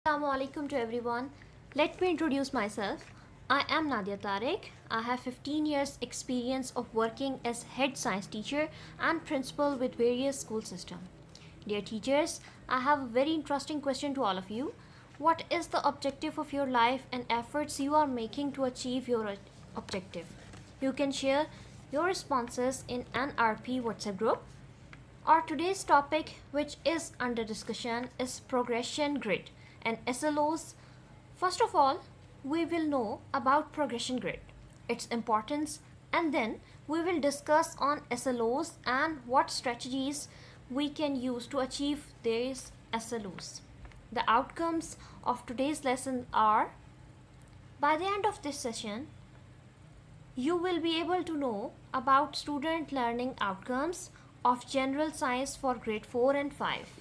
Assalamu alaikum to everyone. Let me introduce myself. I am Nadia Tariq. I have 15 years experience of working as head science teacher and principal with various school systems. Dear teachers, I have a very interesting question to all of you. What is the objective of your life and efforts you are making to achieve your objective? You can share your responses in an RP WhatsApp group. Our today's topic, which is under discussion, is progression grid and SLOs. First of all, we will know about progression grid, its importance, and then we will discuss on SLOs and what strategies we can use to achieve these SLOs. The outcomes of today's lesson are, by the end of this session, you will be able to know about student learning outcomes of general science for grade 4 and 5.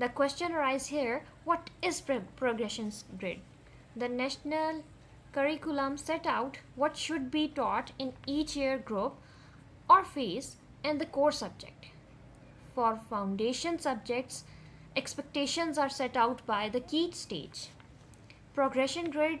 The question arises here, what is progression grid? The national curriculum set out what should be taught in each year group or phase and the core subject. For foundation subjects, expectations are set out by the key stage. Progression grid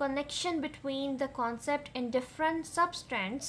connection between the concept in different substrands.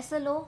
SLO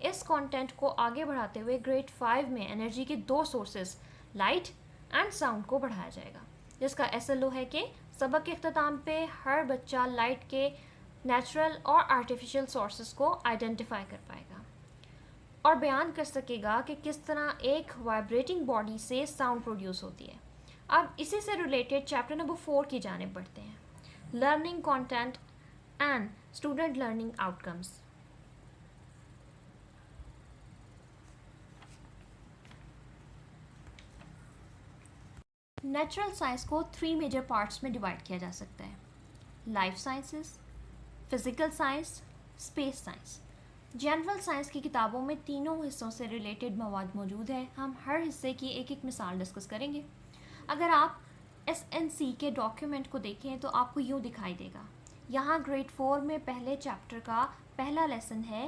اس content کو آگے بڑھاتے ہوئے grade 5 میں energy کے 2 sources light and sound کو بڑھایا جائے گا، جس کا SLO ہے کہ سبق کے اختتام پہ ہر بچہ لائٹ کے نیچرل اور آرٹیفیشل سورسز کو آئیڈینٹیفائی کر پائے گا اور بیان کر سکے گا کہ کس طرح ایک وائبریٹنگ باڈی سے ساؤنڈ پروڈیوس ہوتی ہے۔ اب اسی سے ریلیٹڈ چیپٹر نمبر 4 کی جانب بڑھتے ہیں، learning content and student learning out comes. Natural science کو 3 میجر پارٹس میں ڈیوائڈ کیا جا سکتا ہے، life sciences, physical science, space science. General science کی کتابوں میں تینوں حصوں سے ریلیٹڈ مواد موجود ہے، ہم ہر حصے کی ایک ایک مثال ڈسکس کریں گے۔ اگر آپ SNC کے ڈاکیومنٹ کو دیکھیں تو آپ کو یوں دکھائی دے گا، یہاں گریڈ 4 میں پہلے چیپٹر کا پہلا لیسن ہے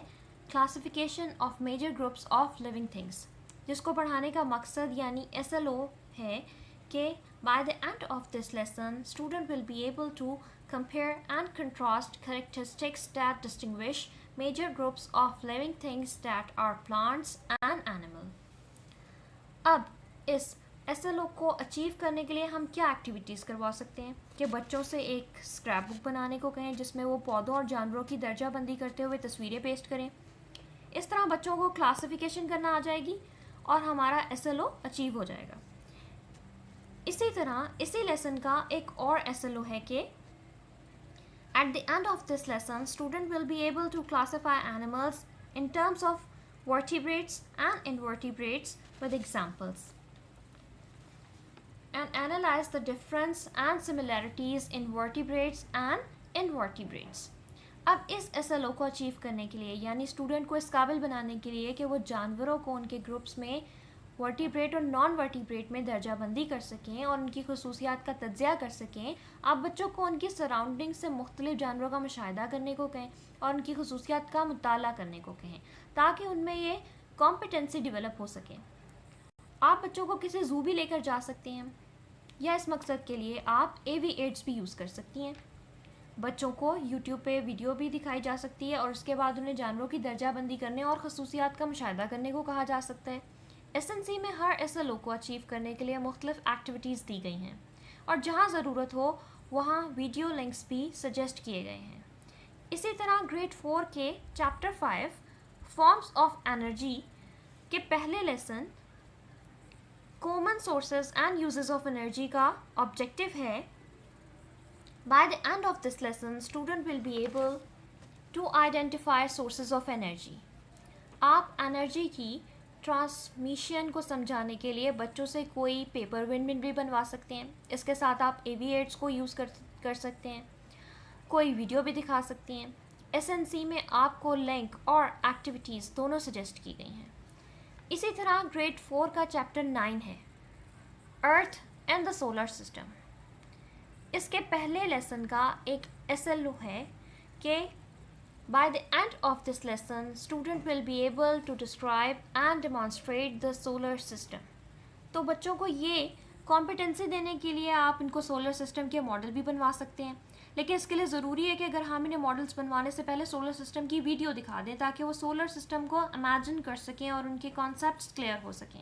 classification of major groups of living things, جس کو پڑھانے کا مقصد یعنی SLO ہے کہ by the end of this lesson student will be able to compare and contrast characteristics that distinguish major groups of living things that are plants and animal۔ اب اس SLO کو اچیو کرنے کے لیے ہم کیا ایکٹیویٹیز کروا سکتے ہیں کہ بچوں سے ایک اسکریپ بک بنانے کو کہیں جس میں وہ پودوں اور جانوروں کی درجہ بندی کرتے ہوئے تصویریں پیسٹ کریں۔ اس طرح بچوں کو کلاسیفیکیشن کرنا آ جائے گی اور ہمارا SLO اچیو ہو جائے گا۔ اسی طرح اسی لیسن کا ایک اور SLO ہے کہ at the end of this lesson student will be able to classify animals in terms of vertebrates and invertebrates with examples and analyze the difference and similarities in vertebrates and invertebrates۔ اب اس SLO کو achieve کرنے کے لیے یعنی student کو اس قابل بنانے کے لیے کہ وہ جانوروں کو ان کے گروپس میں ورٹیبریٹ اور نان ورٹیبریٹ میں درجہ بندی کر سکیں اور ان کی خصوصیات کا تجزیہ کر سکیں، آپ بچوں کو ان کی سراؤنڈنگ سے مختلف جانوروں کا مشاہدہ کرنے کو کہیں اور ان کی خصوصیات کا مطالعہ کرنے کو کہیں تاکہ ان میں یہ کمپیٹنسی ڈیولپ ہو سکے۔ آپ بچوں کو کسی زو بھی لے کر جا سکتے ہیں یا اس مقصد کے لیے آپ AV ایڈس بھی یوز کر سکتی ہیں۔ بچوں کو YouTube پہ ویڈیو بھی دکھائی جا سکتی ہے اور اس کے بعد انہیں جانوروں کی درجہ بندی کرنے اور خصوصیات کا مشاہدہ کرنے کو کہا جا سکتا ہے۔ SNC میں ہر SLO کو اچیو کرنے کے لیے مختلف ایکٹیویٹیز دی گئی ہیں اور جہاں ضرورت ہو وہاں ویڈیو لنکس بھی سجیسٹ کیے گئے ہیں۔ اسی طرح گریڈ 4 کے چیپٹر 5 فارمز آف انرجی کے پہلے lesson common sources and uses of energy کا آبجیکٹو ہے by the end of this lesson student will be able to identify sources of energy۔ آپ انرجی کی ٹرانسمیشن کو سمجھانے کے لیے بچوں سے کوئی پیپر ونڈ بھی بنوا سکتے ہیں، اس کے ساتھ آپ AV ایڈس کو یوز کر سکتے ہیں، کوئی ویڈیو بھی دکھا سکتے ہیں۔ SNC میں آپ کو لنک اور ایکٹیویٹیز دونوں سجیسٹ کی گئی ہیں۔ اسی طرح گریڈ 4 کا چیپٹر 9 ہے earth and the solar system. اس کے پہلے لیسن کا ایک SLO ہے کہ by the end of this lesson student will be able to describe and demonstrate the solar system۔ تو بچوں کو یہ کمپیٹنسی دینے کے لیے آپ ان کو سولر سسٹم کے ماڈل بھی بنوا سکتے ہیں، لیکن اس کے لیے ضروری ہے کہ اگر ہم انہیں ماڈلس بنوانے سے پہلے سولر سسٹم کی ویڈیو دکھا دیں تاکہ وہ سولر سسٹم کو امیجن کر سکیں اور ان کے کانسیپٹس کلیئر ہو سکیں۔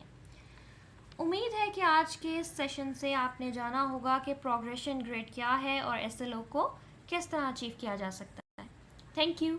امید ہے کہ آج کے اس سیشن سے آپ نے جانا ہوگا کہ پروگریشن گریڈ کیا ہے اور SLO کو کس طرح اچیو کیا جا سکتا ہے۔ Thank you.